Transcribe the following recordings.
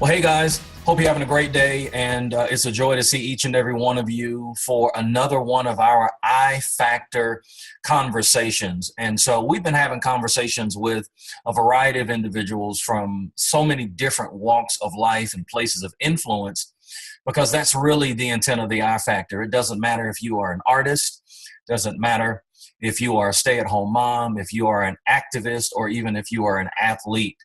Well, hey guys, hope you're having a great day, and it's a joy to see each and every one of you for another one of our I Factor conversations. And so we've been having conversations with a variety of individuals from so many different walks of life and places of influence, because that's really the intent of the I Factor. It doesn't matter if you are an artist, doesn't matter if you are a stay-at-home mom, if you are an activist, or even if you are an athlete.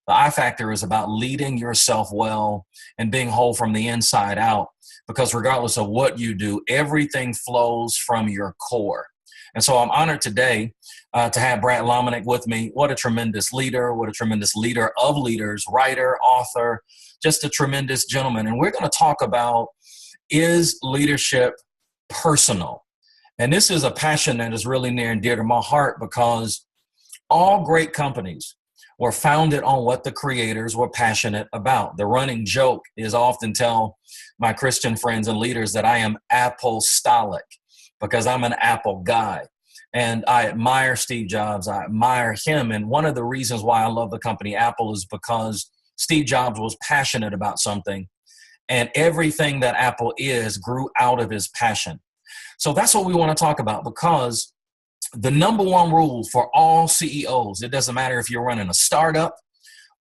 The I Factor is about leading yourself well and being whole from the inside out, because regardless of what you do, everything flows from your core. And so I'm honored today to have Brad Lomenick with me. What a tremendous leader, what a tremendous leader of leaders, writer, author, just a tremendous gentleman. And we're going to talk about, is leadership personal? And this is a passion that is really near and dear to my heart, because all great companies were founded on what the creators were passionate about. The running joke is I often tell my Christian friends and leaders that I am apostolic, because I'm an Apple guy. And I admire Steve Jobs. I admire him. And one of the reasons why I love the company Apple is because Steve Jobs was passionate about something, and everything that Apple is grew out of his passion. So that's what we want to talk about, because the number one rule for all CEOs, it doesn't matter if you're running a startup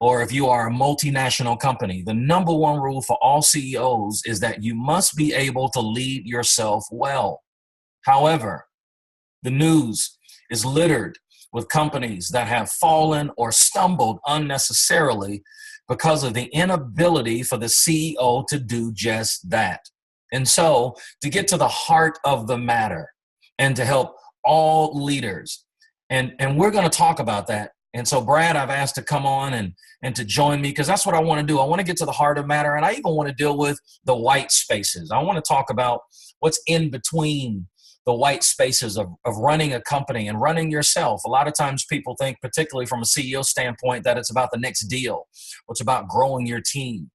or if you are a multinational company, the number one rule for all CEOs is that you must be able to lead yourself well. However, the news is littered with companies that have fallen or stumbled unnecessarily because of the inability for the CEO to do just that. And so, to get to the heart of the matter and to help all leaders, and we're going to talk about that. And so Brad, I've asked to come on and to join me, because that's what I want to do. I want to get to the heart of matter, and I even want to deal with the white spaces. I want to talk about what's in between the white spaces of running a company and running yourself. A lot of times people think, particularly from a CEO standpoint, that it's about the next deal, it's about growing your team.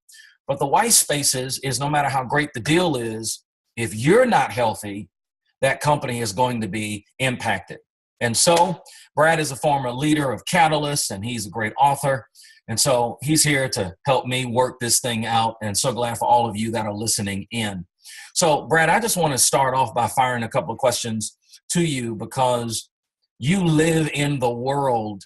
But the white spaces is, no matter how great the deal is, if you're not healthy, that company is going to be impacted. And so Brad is a former leader of Catalyst, and he's a great author. And so he's here to help me work this thing out. And so glad for all of you that are listening in. So Brad, I just want to start off by firing a couple of questions to you, because you live in the world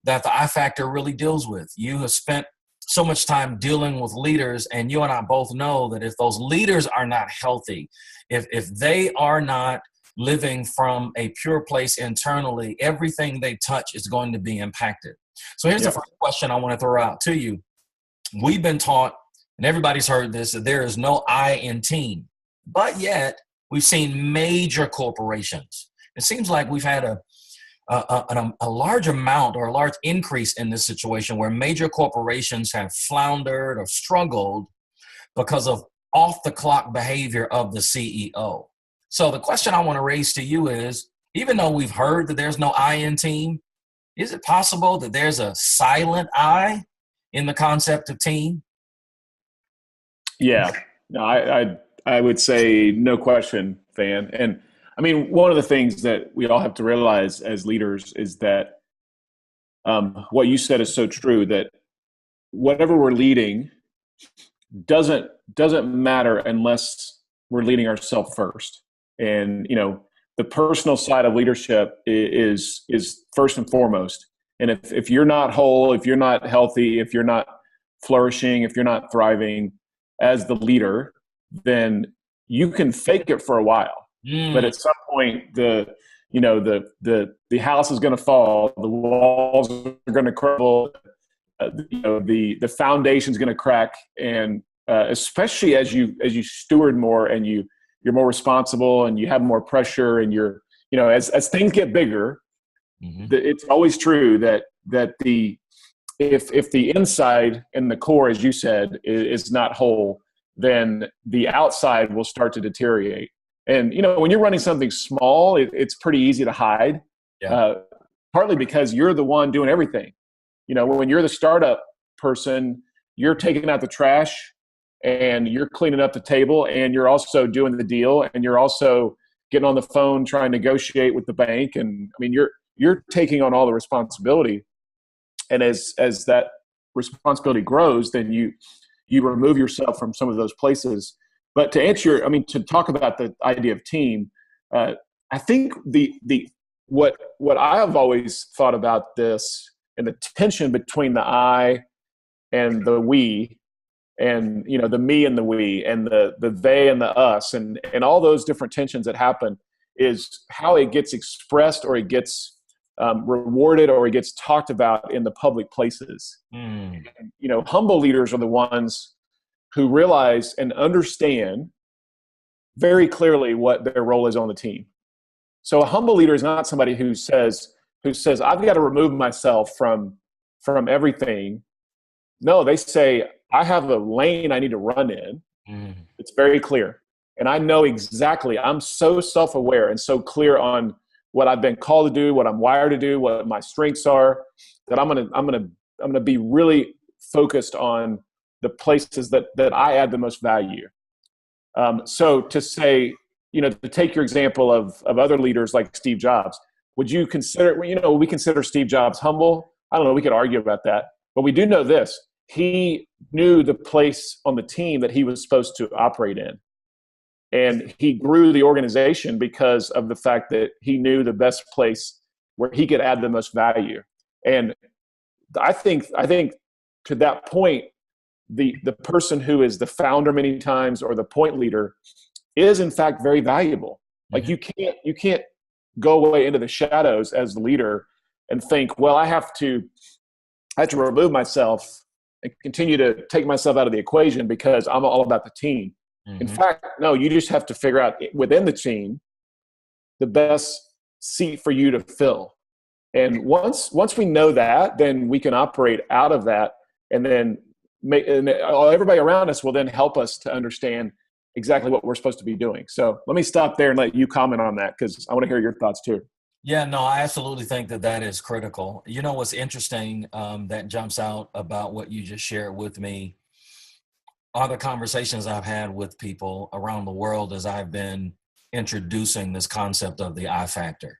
that the I Factor really deals with. You have spent so much time dealing with leaders, and you and I both know that if those leaders are not healthy, if they are not living from a pure place internally, everything they touch is going to be impacted. So here's the first question I want to throw out to you. We've been taught, and everybody's heard this, that there is no I in team, but yet we've seen major corporations. It seems like we've had a large amount or a large increase in this situation, where major corporations have floundered or struggled because of off-the-clock behavior of the CEO. So the question I want to raise to you is, even though we've heard that there's no I in team, is it possible that there's a silent I in the concept of team? Yeah, no, I would say no question, Van. And I mean, one of the things that we all have to realize as leaders is that what you said is so true, that whatever we're leading doesn't matter unless we're leading ourselves first. And the personal side of leadership is first and foremost. And if you're not whole, if you're not healthy, if you're not flourishing, if you're not thriving as the leader, then you can fake it for a while. But at some point, the house is going to fall, the walls are going to crumble, the foundation is going to crack, and especially as you steward more, and you're more responsible, and you have more pressure, and you're as things get bigger, it's always true that if the inside and the core, as you said, is not whole, then the outside will start to deteriorate. And, when you're running something small, it's pretty easy to hide, partly because you're the one doing everything. When you're the startup person, you're taking out the trash, and you're cleaning up the table, and you're also doing the deal, and you're also getting on the phone trying to negotiate with the bank. And I mean, you're taking on all the responsibility. And as that responsibility grows, then you remove yourself from some of those places. But to answer to talk about the idea of team, I think what I have always thought about this, and the tension between the I and the we, and the me and the we, and the they and the us, and all those different tensions that happen, is how it gets expressed, or it gets rewarded, or it gets talked about in the public places. And, humble leaders are the ones who realize and understand very clearly what their role is on the team. So a humble leader is not somebody who says I've got to remove myself from everything. No, they say, I have a lane I need to run in. It's very clear. And I know exactly, I'm so self-aware and so clear on what I've been called to do, what I'm wired to do, what my strengths are, that I'm gonna be really focused on the places that I add the most value. So to say, to take your example of other leaders like Steve Jobs, would you consider, we consider Steve Jobs humble? I don't know, we could argue about that. But we do know this: he knew the place on the team that he was supposed to operate in. And he grew the organization because of the fact that he knew the best place where he could add the most value. And I think to that point, the person who is the founder many times, or the point leader, is in fact very valuable. Like you can't go away into the shadows as the leader and think, well, I have to remove myself and continue to take myself out of the equation because I'm all about the team. In fact, no, you just have to figure out within the team the best seat for you to fill. And once we know that, then we can operate out of that, and then everybody around us will then help us to understand exactly what we're supposed to be doing. So let me stop there and let you comment on that, because I want to hear your thoughts too. Yeah, no, I absolutely think that is critical. What's interesting that jumps out about what you just shared with me are the conversations I've had with people around the world as I've been introducing this concept of the I factor,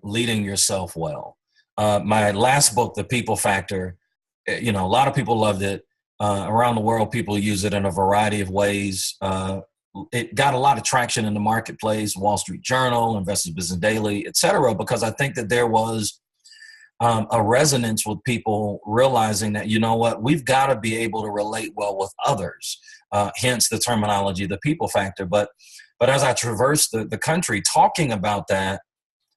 leading yourself well. My last book, The People Factor, a lot of people loved it. Around the world, people use it in a variety of ways. It got a lot of traction in the marketplace, Wall Street Journal, Investors Business Daily, et cetera, because I think that there was a resonance with people realizing that, we've got to be able to relate well with others, hence the terminology, the people factor. But as I traversed the country talking about that,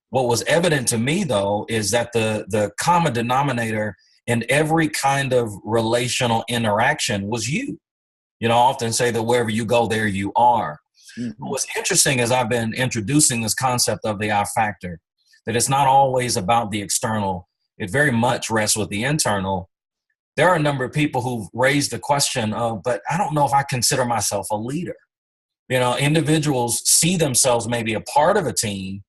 what was evident to me, though, is that the common denominator in every kind of relational interaction was you. I often say that wherever you go, there you are. What's interesting is I've been introducing this concept of the I factor, that it's not always about the external. It very much rests with the internal. There are a number of people who've raised the question of, but I don't know if I consider myself a leader. Individuals see themselves maybe a part of a team,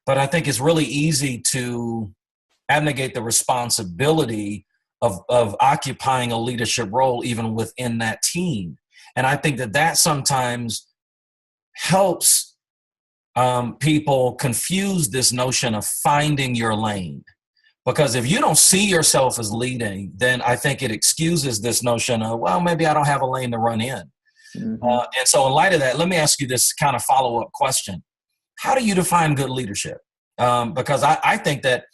but I think it's really easy to abnegate the responsibility of occupying a leadership role even within that team. And I think that sometimes helps people confuse this notion of finding your lane. Because if you don't see yourself as leading, then I think it excuses this notion of, well, maybe I don't have a lane to run in. And so in light of that, let me ask you this kind of follow-up question. How do you define good leadership? Because I think that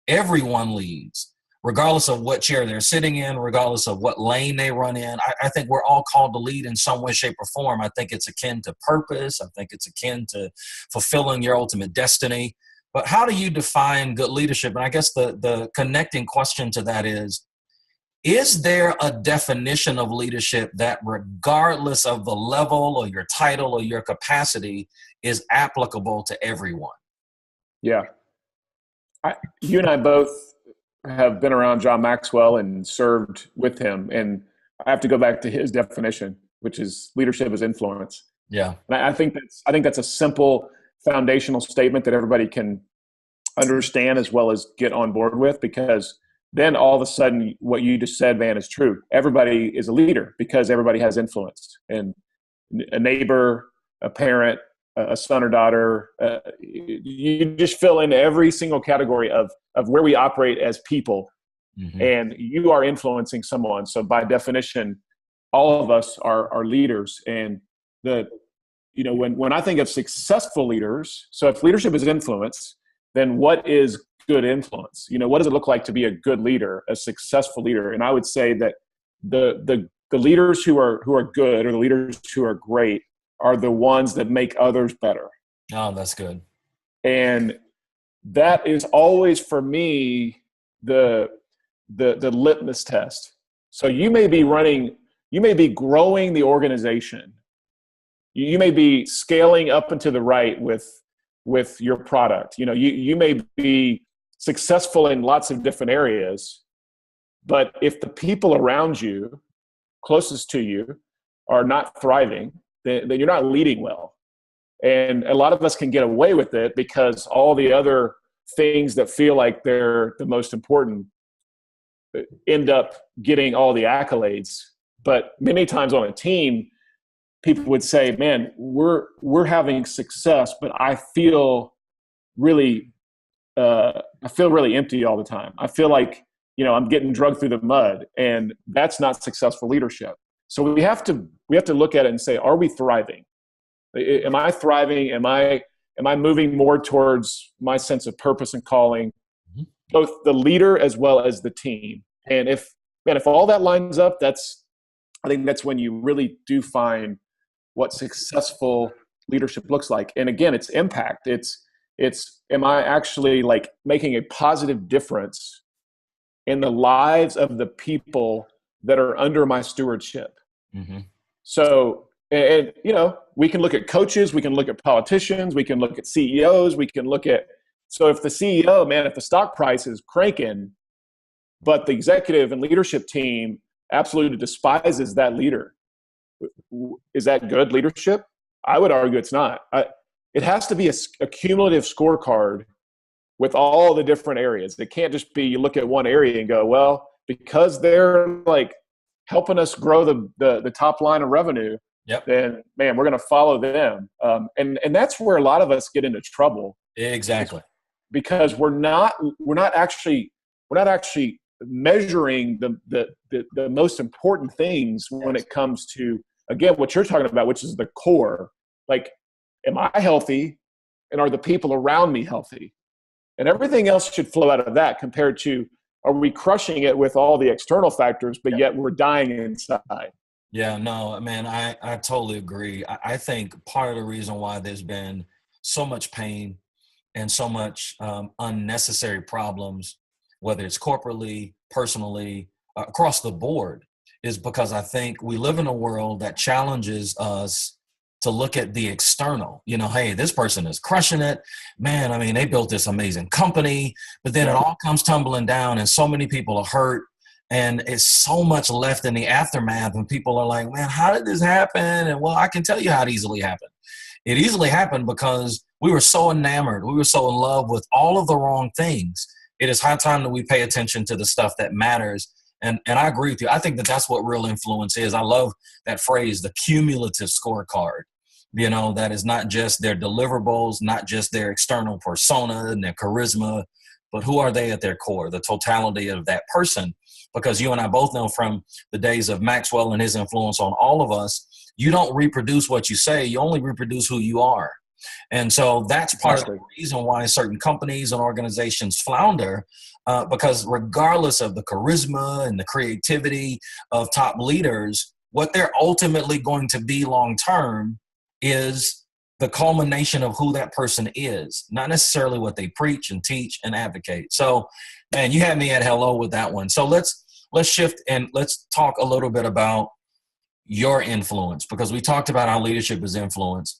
everyone leads, regardless of what chair they're sitting in, regardless of what lane they run in. I think we're all called to lead in some way, shape, or form. I think it's akin to purpose. I think it's akin to fulfilling your ultimate destiny. But how do you define good leadership? And I guess the connecting question to that is there a definition of leadership that, regardless of the level or your title or your capacity, is applicable to everyone? Yeah. You and I both have been around John Maxwell and served with him. And I have to go back to his definition, which is leadership is influence. Yeah. And I think that's a simple foundational statement that everybody can understand as well as get on board with, because then all of a sudden what you just said, Van, is true. Everybody is a leader because everybody has influence. And a neighbor, a parent, a son or daughter, you just fill in every single category of where we operate as people, and you are influencing someone. So by definition, all of us are leaders. And when I think of successful leaders, so if leadership is influence, then what is good influence? What does it look like to be a good leader, a successful leader? And I would say that the leaders who are good, or the leaders who are great, are the ones that make others better. Oh, that's good. And that is always, for me, the litmus test. So you may be growing the organization. You may be scaling up and to the right with your product. You may be successful in lots of different areas, but if the people around you, closest to you, are not thriving, then you're not leading well. And a lot of us can get away with it because all the other things that feel like they're the most important end up getting all the accolades. But many times on a team, people would say, man, we're having success, but I feel really empty all the time. I feel like, I'm getting drugged through the mud, and that's not successful leadership. So we have to look at it and say, are we thriving? Am I thriving? Am I moving more towards my sense of purpose and calling, both the leader as well as the team? And if all that lines up, I think that's when you really do find what successful leadership looks like. And again, it's impact. It's am I actually like making a positive difference in the lives of the people that are under my stewardship? Mm-hmm. So, and we can look at coaches, we can look at politicians, we can look at CEOs, so if the CEO, if the stock price is cranking, but the executive and leadership team absolutely despises that leader, is that good leadership? I would argue it's not. It has to be a cumulative scorecard with all the different areas. It can't just be you look at one area and go, well, because they're like helping us grow the top line of revenue, yep, then we're going to follow them. And that's where a lot of us get into trouble. Exactly. Because we're not actually measuring the most important things when it comes to, again, what you're talking about, which is the core. Like, am I healthy, and are the people around me healthy? And everything else should flow out of that, compared to, are we crushing it with all the external factors, but yet we're dying inside? Yeah, no, man, I totally agree. I think part of the reason why there's been so much pain and so much unnecessary problems, whether it's corporately, personally, across the board, is because I think we live in a world that challenges us to look at the external. Hey, this person is crushing it. Man, they built this amazing company, but then it all comes tumbling down, and so many people are hurt. And it's so much left in the aftermath, and people are like, man, how did this happen? And well, I can tell you how it easily happened. It easily happened because we were so enamored. We were so in love with all of the wrong things. It is high time that we pay attention to the stuff that matters. And I agree with you. I think that that's what real influence is. I love that phrase, the cumulative scorecard. That is not just their deliverables, not just their external persona and their charisma, but who are they at their core, the totality of that person. Because you and I both know from the days of Maxwell and his influence on all of us, you don't reproduce what you say, you only reproduce who you are. And so that's part of the reason why certain companies and organizations flounder, because regardless of the charisma and the creativity of top leaders, what they're ultimately going to be long-term is the culmination of who that person is, not necessarily what they preach and teach and advocate. So, man, you had me at hello with that one. So let's shift and let's talk a little bit about your influence, because we talked about how leadership is influence.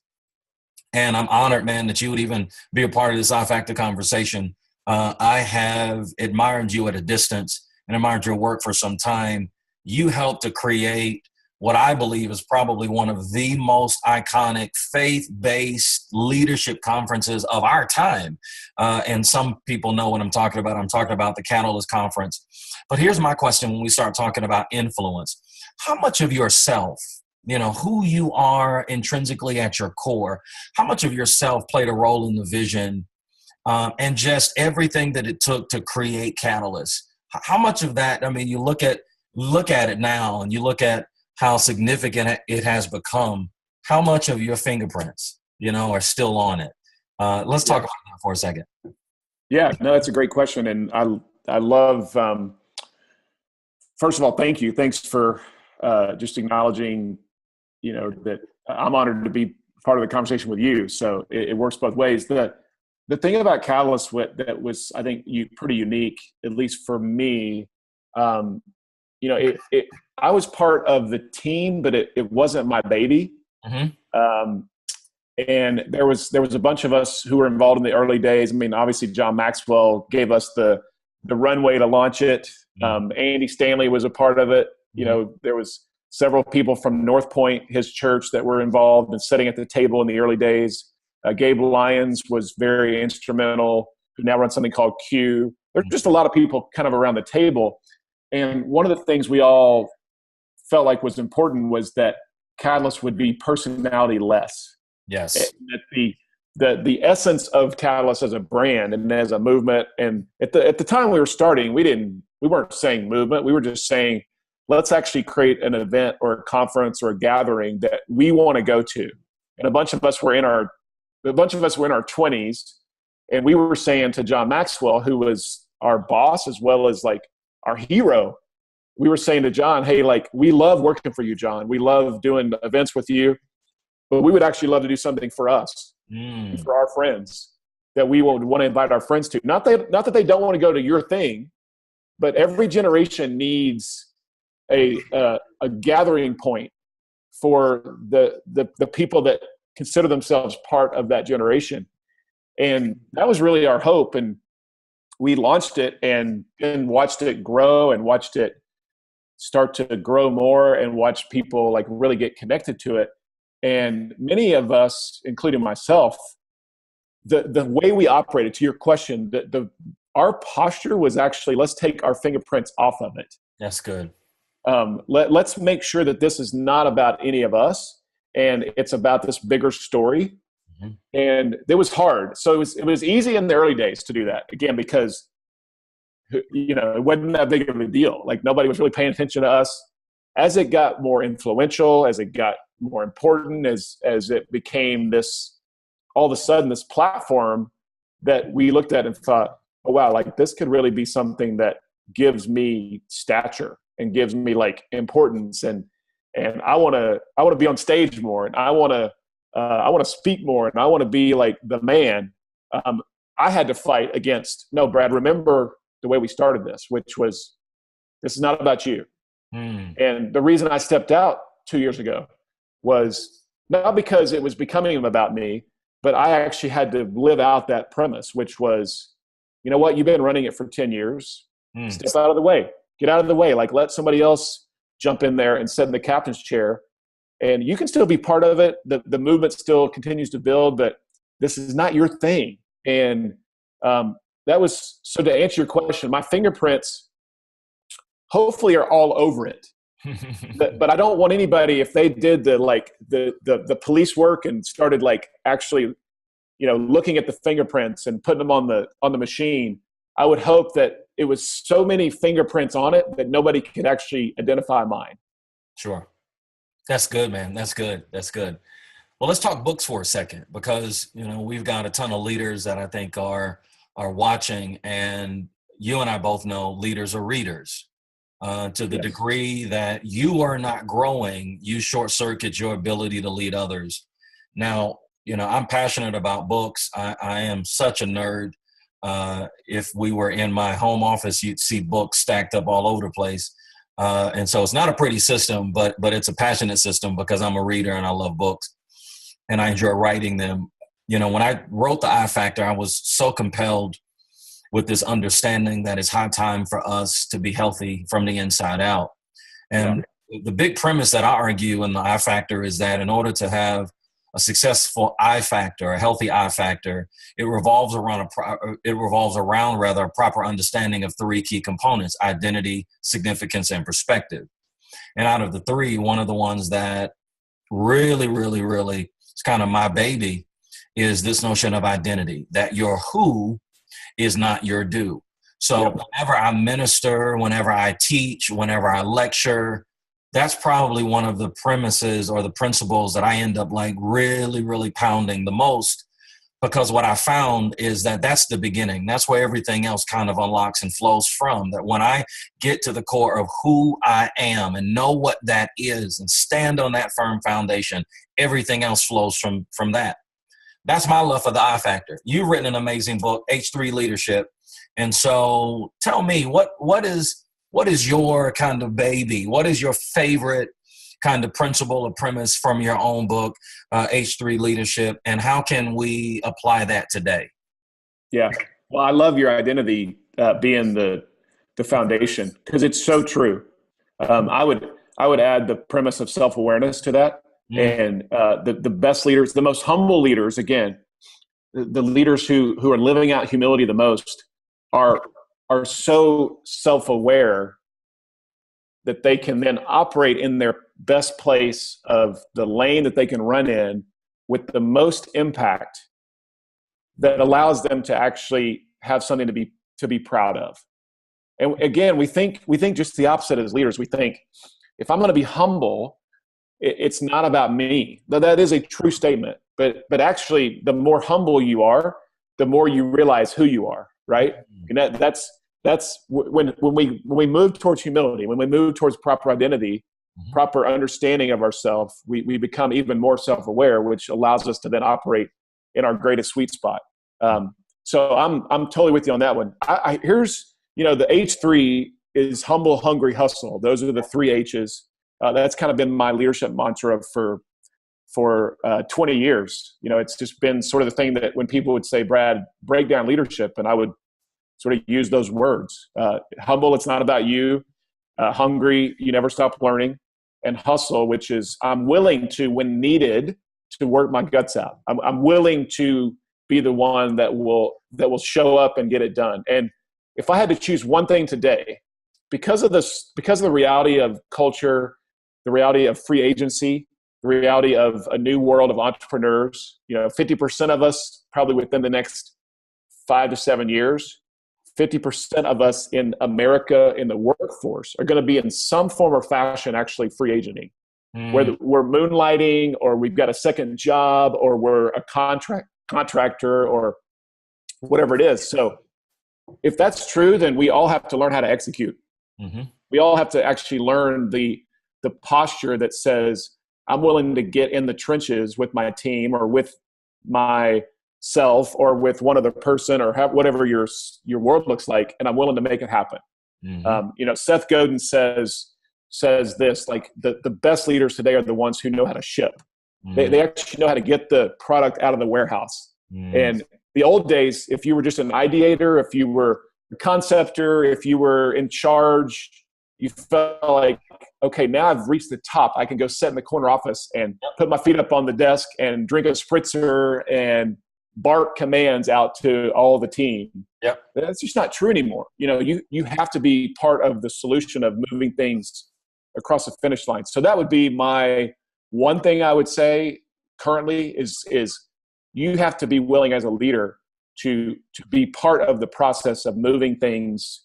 And I'm honored, man, that you would even be a part of this I-Factor conversation. I have admired you at a distance and admired your work for some time. You helped to create what I believe is probably one of the most iconic faith-based leadership conferences of our time. And some people know what I'm talking about. I'm talking about the Catalyst Conference. But here's my question when we start talking about influence. How much of yourself, who you are intrinsically at your core, how much of yourself played a role in the vision and just everything that it took to create Catalyst? How much of that, you look at it now and you look at how significant it has become, how much of your fingerprints, are still on it? Let's talk about that for a second. Yeah, no, that's a great question. And I love, first of all, thank you. Thanks for just acknowledging, that I'm honored to be part of the conversation with you. So it works both ways. The thing about Catalyst that was, I think, pretty unique, at least for me, I was part of the team, but it wasn't my baby. Mm-hmm. And there was a bunch of us who were involved in the early days. I mean, obviously John Maxwell gave us the runway to launch it. Andy Stanley was a part of it. There was several people from North Point, his church, that were involved in sitting at the table in the early days. Gabe Lyons was very instrumental, who now runs something called Q. There's just a lot of people kind of around the table. And one of the things we all felt like was important was that Catalyst would be personality less. Yes. That the essence of Catalyst as a brand and as a movement. And at the time we were starting, we weren't saying movement. We were just saying, let's actually create an event or a conference or a gathering that we want to go to. And a bunch of us were in our 20s, and we were saying to John Maxwell, who was our boss as well as like our hero, we were saying to John, hey, like, we love working for you, John. We love doing events with you, but we would actually love to do something for us, for our friends, that we would want to invite our friends to. Not that they don't want to go to your thing, but every generation needs a gathering point for the people that consider themselves part of that generation. And that was really our hope. And we launched it and watched it grow and watched it start to grow more and watch people like really get connected to it. And many of us, including myself, the way we operated, to your question, our posture was actually, let's take our fingerprints off of it. That's good. Let's make sure that this is not about any of us, and it's about this bigger story. Mm-hmm. And it was hard. So it was easy in the early days to do that, again, because it wasn't that big of a deal. Like, nobody was really paying attention to us. As it got more influential, as it got more important, as it became this, all of a sudden, this platform that we looked at and thought, oh wow, like, this could really be something that gives me stature and gives me like importance, and I want to be on stage more, and I want to speak more, and I want to be like the man. I had to fight against, no, Brad, remember the way we started this, which was, this is not about you. And the reason I stepped out 2 years ago was not because it was becoming about me, but I actually had to live out that premise, which was, you know what, you've been running it for 10 years. Step out of the way. Get out of the way. Like, let somebody else jump in there and sit in the captain's chair. And you can still be part of it. The movement still continues to build, but this is not your thing. And that was, so to answer your question, my fingerprints hopefully are all over it. But I don't want anybody, if they did the police work and started like actually, looking at the fingerprints and putting them on the machine, I would hope that it was so many fingerprints on it that nobody could actually identify mine. Sure. That's good, man. That's good. That's good. Well, let's talk books for a second, because, we've got a ton of leaders that I think are watching, and you and I both know leaders are readers. To the degree that you are not growing, you short circuit your ability to lead others. Now, I'm passionate about books. I am such a nerd. If we were in my home office, you'd see books stacked up all over the place. And so it's not a pretty system, but it's a passionate system, because I'm a reader and I love books and I enjoy writing them. When I wrote the I Factor, I was so compelled with this understanding that it's high time for us to be healthy from the inside out. And the big premise that I argue in the I Factor is that in order to have a successful I Factor, a healthy I Factor, it revolves around a proper understanding of three key components: identity, significance, and perspective. And out of the three, one of the ones that really, really, really is kind of my baby is this notion of identity, that your who is not your do. So whenever I minister, whenever I teach, whenever I lecture, that's probably one of the premises or the principles that I end up like really, really pounding the most, because what I found is that that's the beginning. That's where everything else kind of unlocks and flows from. That when I get to the core of who I am and know what that is and stand on that firm foundation, everything else flows from that. That's my love for the I factor. You've written an amazing book, H3 Leadership. And so tell me, what is your kind of baby? What is your favorite kind of principle or premise from your own book, H3 Leadership, and how can we apply that today? Yeah. Well, I love your identity being the foundation, because it's so true. I would add the premise of self-awareness to that. Mm, And the best leaders, the most humble leaders, again, the leaders who are living out humility the most are so self-aware that they can then operate in their best place of the lane that they can run in with the most impact, that allows them to actually have something to be proud of. And again, we think just the opposite as leaders. We think, if I'm going to be humble, it's not about me. Though that is a true statement, but actually, the more humble you are, the more you realize who you are, right? And that's when we move towards humility, when we move towards proper identity, proper understanding of ourselves, we become even more self-aware, which allows us to then operate in our greatest sweet spot. So I'm totally with you on that one. Here's, the H3 is humble, hungry, hustle. Those are the three H's. That's kind of been my leadership mantra for 20 years. It's just been sort of the thing that when people would say, Brad, break down leadership, and I would sort of use those words. Humble, it's not about you. Hungry, you never stop learning. And hustle, which is I'm willing to, when needed, to work my guts out. I'm willing to be the one that will show up and get it done. And if I had to choose one thing today, because of the reality of culture, the reality of free agency, the reality of a new world of entrepreneurs, 50% of us probably within the next 5 to 7 years, 50% of us in America in the workforce are going to be in some form or fashion actually free agenting, whether we're moonlighting or we've got a second job or we're a contractor or whatever it is. So if that's true, then we all have to learn how to execute. mm-hmm. We all have to actually learn the posture that says, I'm willing to get in the trenches with my team or with myself or with one other person or whatever your world looks like, and I'm willing to make it happen. Mm-hmm. Seth Godin says this, like the best leaders today are the ones who know how to ship. Mm-hmm. They actually know how to get the product out of the warehouse. Mm-hmm. And the old days, if you were just an ideator, if you were a conceptor, if you were in charge, you felt like, okay, now I've reached the top. I can go sit in the corner office and put my feet up on the desk and drink a spritzer and bark commands out to all the team. Yep. That's just not true anymore. You have to be part of the solution of moving things across the finish line. So that would be my one thing I would say currently is you have to be willing as a leader to be part of the process of moving things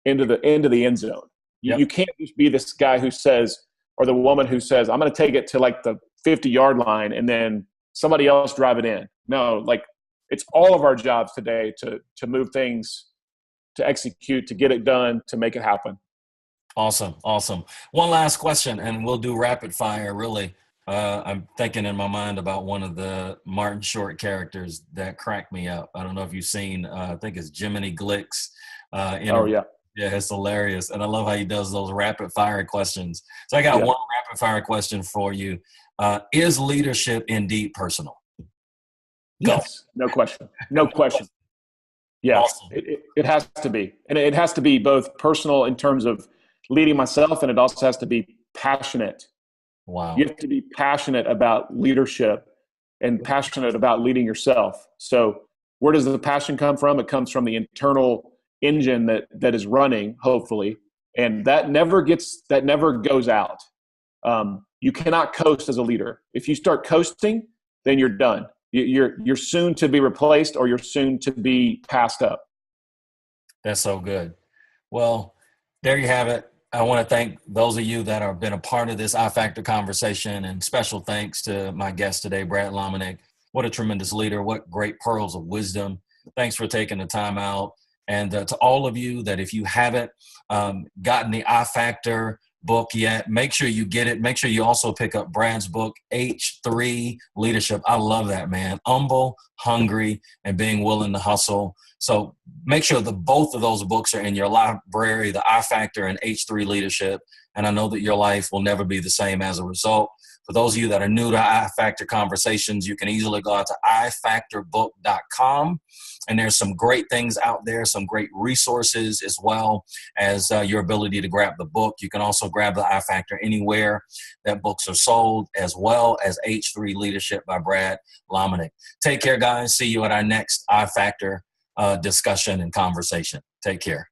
into the end zone. You can't just be this guy who says, or the woman who says, I'm going to take it to like the 50-yard line and then somebody else drive it in. No, like it's all of our jobs today to move things, to execute, to get it done, to make it happen. Awesome. One last question, and we'll do rapid fire, really. I'm thinking in my mind about one of the Martin Short characters that cracked me up. I don't know if you've seen, I think it's Jiminy Glick's. Yeah, it's hilarious. And I love how he does those rapid fire questions. So I got one rapid fire question for you. Is leadership indeed personal? Go. Yes, no question. Yeah, Awesome. it has to be. And it has to be both personal in terms of leading myself, and it also has to be passionate. Wow. You have to be passionate about leadership and passionate about leading yourself. So where does the passion come from? It comes from the internal engine that is running, hopefully, and that never goes out. You cannot coast as a leader. If you start coasting, then you're done. You're soon to be replaced, or you're soon to be passed up. That's so good. Well, there you have it. I want to thank those of you that have been a part of this I Factor conversation, and special thanks to my guest today, Brad Lomenick. What a tremendous leader. What great pearls of wisdom. Thanks for taking the time out. And to all of you that if you haven't gotten the I Factor book yet, make sure you get it. Make sure you also pick up Brad's book, H3 Leadership. I love that, man. Humble, hungry, and being willing to hustle. So make sure that both of those books are in your library, the I Factor and H3 Leadership. And I know that your life will never be the same as a result. For those of you that are new to I Factor Conversations, you can easily go out to ifactorbook.com. And there's some great things out there, some great resources, as well as your ability to grab the book. You can also grab the I Factor anywhere that books are sold, as well as H3 Leadership by Brad Lomenick. Take care, guys. See you at our next I Factor discussion and conversation. Take care.